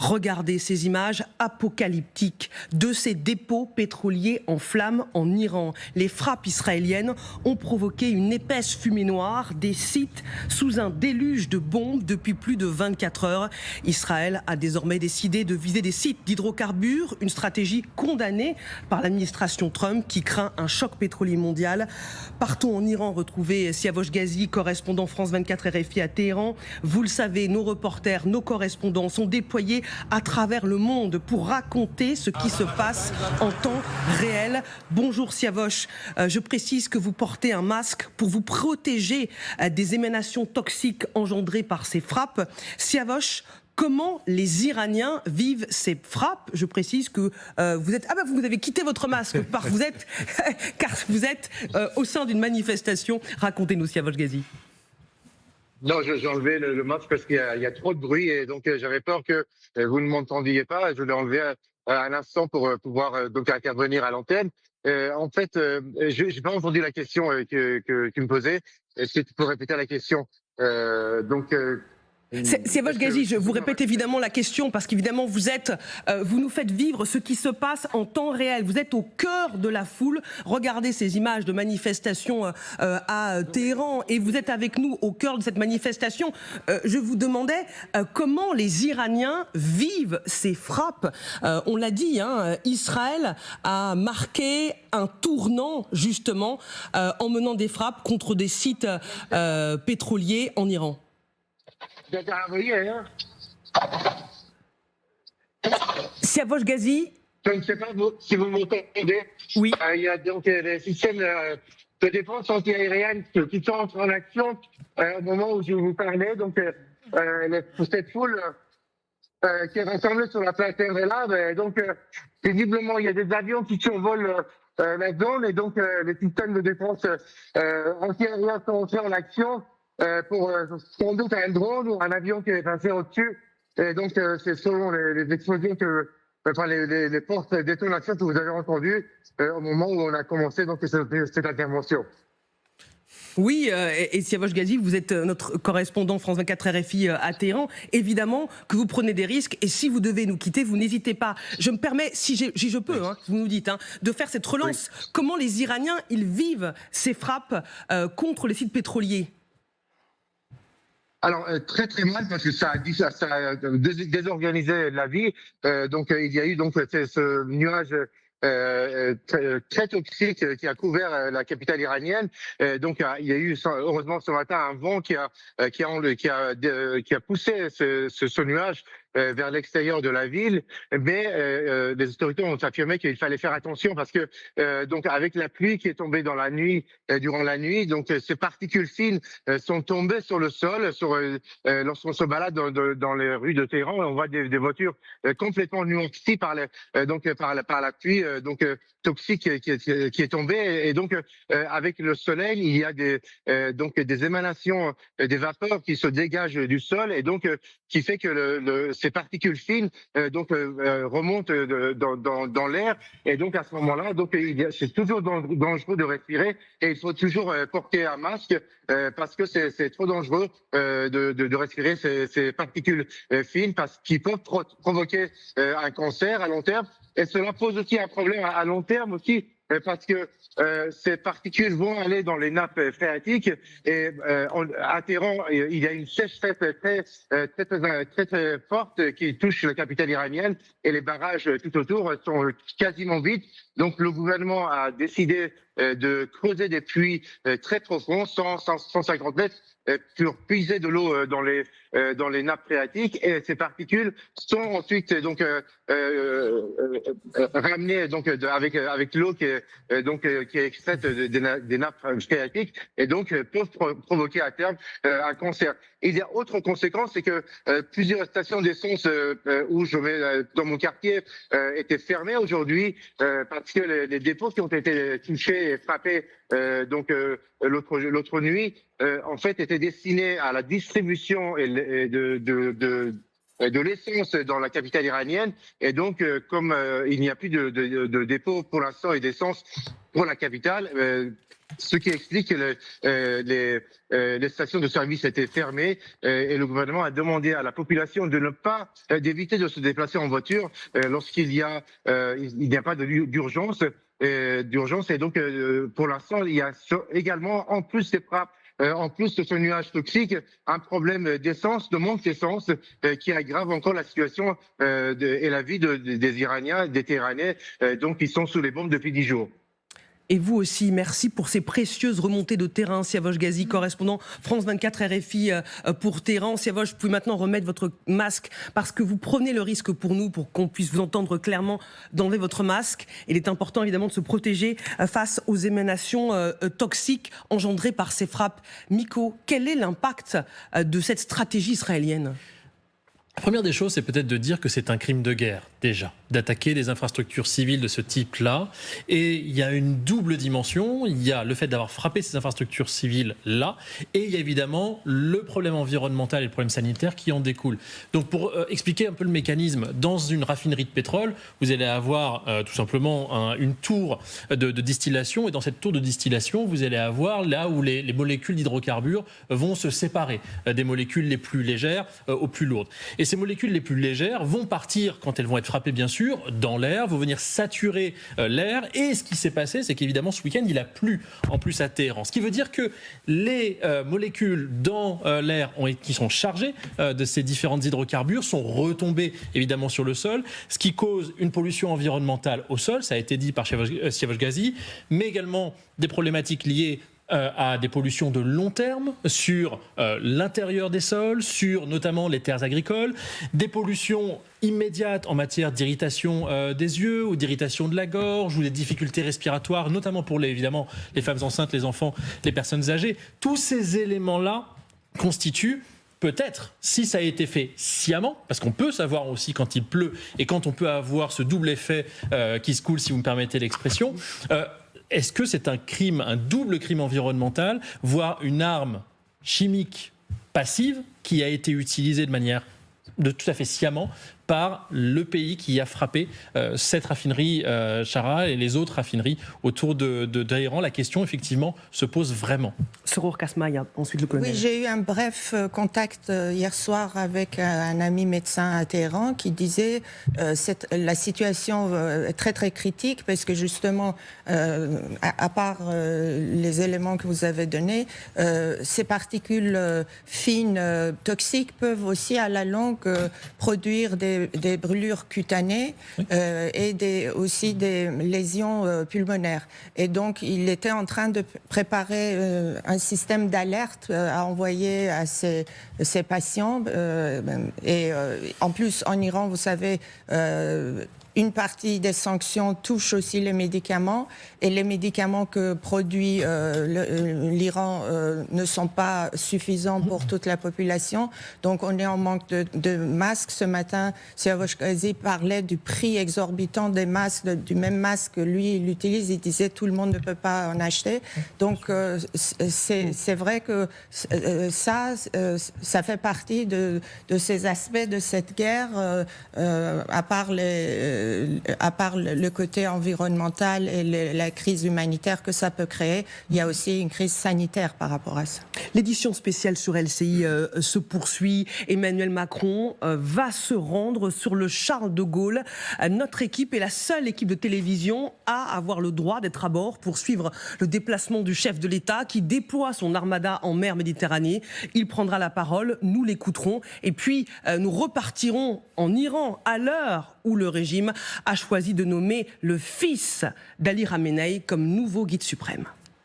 Regardez ces images apocalyptiques de ces dépôts pétroliers en flammes en Iran. Les frappes israéliennes ont provoqué une épaisse fumée noire des sites sous un déluge de bombes depuis plus de 24 heures. Israël a désormais décidé de viser des sites d'hydrocarbures, une stratégie condamnée par l'administration Trump qui craint un choc pétrolier mondial. Partons en Iran retrouver Siavosh Ghazi, correspondant France 24 RFI à Téhéran. Vous le savez, nos reporters, nos correspondants sont déployés à travers le monde pour raconter ce qui se passe en temps réel. Bonjour Siavosh, je précise que vous portez un masque pour vous protéger des émanations toxiques engendrées par ces frappes. Siavosh, comment les Iraniens vivent ces frappes? Je précise que vous êtes... vous avez quitté votre masque car vous êtes au sein d'une manifestation. Racontez-nous, Siavosh Ghazi. Non, j'ai enlevé le masque parce qu'il y a trop de bruit et donc j'avais peur que vous ne m'entendiez pas. Je l'ai enlevé à l'instant pour pouvoir donc intervenir à l'antenne. En fait, je n'ai pas entendu la question que tu me posais. Est-ce que tu peux répéter la question? Siavosh Ghazi, je vous répète évidemment la question parce qu'évidemment vous nous faites vivre ce qui se passe en temps réel. Vous êtes au cœur de la foule. Regardez ces images de manifestation à Téhéran et vous êtes avec nous au cœur de cette manifestation. Je vous demandais comment les Iraniens vivent ces frappes. On l'a dit, Israël a marqué un tournant justement en menant des frappes contre des sites pétroliers en Iran. Siavosh Ghazi. Je ne sais pas si vous m'entendez. Oui. Il y a donc les systèmes de défense antiaérienne qui sont en action au moment où je vous parlais. Donc, cette foule qui est rassemblée sur la place Ervel, donc, visiblement, il y a des avions qui survolent la zone et donc les systèmes de défense antiaériens sont entrés en action. Pour sans doute un drone ou un avion qui est passé au-dessus. Et donc, c'est selon les explosions les forces de détonation que vous avez entendues au moment où on a commencé donc, cette intervention. Oui, et Siavosh Ghazi, vous êtes notre correspondant France 24 RFI à Téhéran. Évidemment que vous prenez des risques et si vous devez nous quitter, vous n'hésitez pas. Je me permets, si je peux, vous nous dites, de faire cette relance. Oui. Comment les Iraniens, ils vivent ces frappes contre les sites pétroliers? Alors très très mal parce que ça a désorganisé la vie. Donc il y a eu donc ce nuage très toxique qui a couvert la capitale iranienne. Donc il y a eu heureusement ce matin un vent qui a poussé ce nuage vers l'extérieur de la ville, mais les autorités ont affirmé qu'il fallait faire attention parce que donc avec la pluie qui est tombée dans la nuit, durant la nuit, donc ces particules fines sont tombées sur le sol. Lorsqu'on se balade dans les rues de Téhéran, on voit des voitures complètement noircies par la pluie toxique qui est tombée. Et donc avec le soleil, il y a des émanations, des vapeurs qui se dégagent du sol et donc qui fait que ces particules fines remontent dans l'air et donc à ce moment-là, donc c'est toujours dangereux de respirer et il faut toujours porter un masque parce que c'est trop dangereux de respirer ces particules fines parce qu'ils peuvent provoquer un cancer à long terme et cela pose aussi un problème à long terme aussi. Parce que ces particules vont aller dans les nappes phréatiques et à Téhéran, il y a une sécheresse très forte qui touche la capitale iranienne et les barrages tout autour sont quasiment vides. Donc le gouvernement a décidé de creuser des puits très profonds, 150 mètres, pour puiser de l'eau dans les nappes phréatiques et ces particules sont ensuite donc ramenées donc avec l'eau qui est extraite des nappes phréatiques et donc peuvent provoquer à terme un cancer. Et il y a autre conséquence, c'est que plusieurs stations d'essence où je vais dans mon quartier étaient fermées aujourd'hui parce que les dépôts qui ont été touchés et frappés l'autre nuit en fait étaient destinés à la distribution et de l'essence dans la capitale iranienne et donc comme il n'y a plus de dépôt pour l'instant et d'essence pour la capitale. Ce qui explique que les stations de service étaient fermées et le gouvernement a demandé à la population de ne pas d'éviter de se déplacer en voiture lorsqu'il n'y a pas d'urgence. Et donc pour l'instant il y a également en plus des frappes. En plus de ce nuage toxique, un problème d'essence, de manque d'essence, qui aggrave encore la situation et la vie des Iraniens, des Téhéranais, donc ils sont sous les bombes depuis 10 jours. Et vous aussi, merci pour ces précieuses remontées de terrain. Siavosh Ghazi, correspondant France 24 RFI pour Téhéran. Siavosh, vous pouvez maintenant remettre votre masque parce que vous prenez le risque pour nous, pour qu'on puisse vous entendre clairement, d'enlever votre masque. Il est important évidemment de se protéger face aux émanations toxiques engendrées par ces frappes. Miko, quel est l'impact de cette stratégie israélienne ? La première des choses, c'est peut-être de dire que c'est un crime de guerre, déjà, d'attaquer des infrastructures civiles de ce type-là. Et il y a une double dimension. Il y a le fait d'avoir frappé ces infrastructures civiles-là, et il y a évidemment le problème environnemental et le problème sanitaire qui en découle. Donc pour expliquer un peu le mécanisme, dans une raffinerie de pétrole, vous allez avoir tout simplement une tour de distillation, et dans cette tour de distillation, vous allez avoir là où les molécules d'hydrocarbures vont se séparer des molécules les plus légères aux plus lourdes. Et ces molécules les plus légères vont partir, quand elles vont être frappées bien sûr, dans l'air, vont venir saturer l'air. Et ce qui s'est passé, c'est qu'évidemment ce week-end, il a plu en plus à Téhéran. Ce qui veut dire que les molécules dans l'air qui sont chargées de ces différentes hydrocarbures sont retombées évidemment sur le sol, ce qui cause une pollution environnementale au sol, ça a été dit par Siavosh Ghazi, mais également des problématiques liées à des pollutions de long terme sur l'intérieur des sols, sur notamment les terres agricoles, des pollutions immédiates en matière d'irritation des yeux ou d'irritation de la gorge ou des difficultés respiratoires, notamment pour évidemment les femmes enceintes, les enfants, les personnes âgées. Tous ces éléments-là constituent peut-être, si ça a été fait sciemment, parce qu'on peut savoir aussi quand il pleut et quand on peut avoir ce double effet qui se coule, si vous me permettez l'expression, est-ce que c'est un crime, un double crime environnemental, voire une arme chimique passive qui a été utilisée de manière tout à fait sciemment par le pays qui a frappé cette raffinerie Chara et les autres raffineries autour de Téhéran? La question, effectivement, se pose vraiment. Sorour Kasmaïa, ensuite le colonel. Oui, j'ai eu un bref contact hier soir avec un ami médecin à Téhéran qui disait la situation est très très critique parce que justement, à part les éléments que vous avez donnés, ces particules fines toxiques peuvent aussi à la longue produire des brûlures cutanées et aussi des lésions pulmonaires. Et donc, il était en train de préparer un système d'alerte à envoyer à ces patients. En plus, en Iran, vous savez, une partie des sanctions touche aussi les médicaments et les médicaments que produit l'Iran ne sont pas suffisants pour toute la population. Donc on est en manque de masques. Ce matin, Siavosh Ghazi parlait du prix exorbitant des masques, du même masque que lui il utilise. Il disait tout le monde ne peut pas en acheter. Donc c'est vrai que ça fait partie de ces aspects de cette guerre, à part le côté environnemental et la crise humanitaire que ça peut créer, il y a aussi une crise sanitaire par rapport à ça. L'édition spéciale sur LCI se poursuit. Emmanuel Macron va se rendre sur le Charles de Gaulle. Notre équipe est la seule équipe de télévision à avoir le droit d'être à bord pour suivre le déplacement du chef de l'État qui déploie son armada en mer Méditerranée. Il prendra la parole, nous l'écouterons et puis nous repartirons en Iran à l'heure où le régime a choisi de nommer le fils d'Ali Khamenei comme nouveau guide suprême.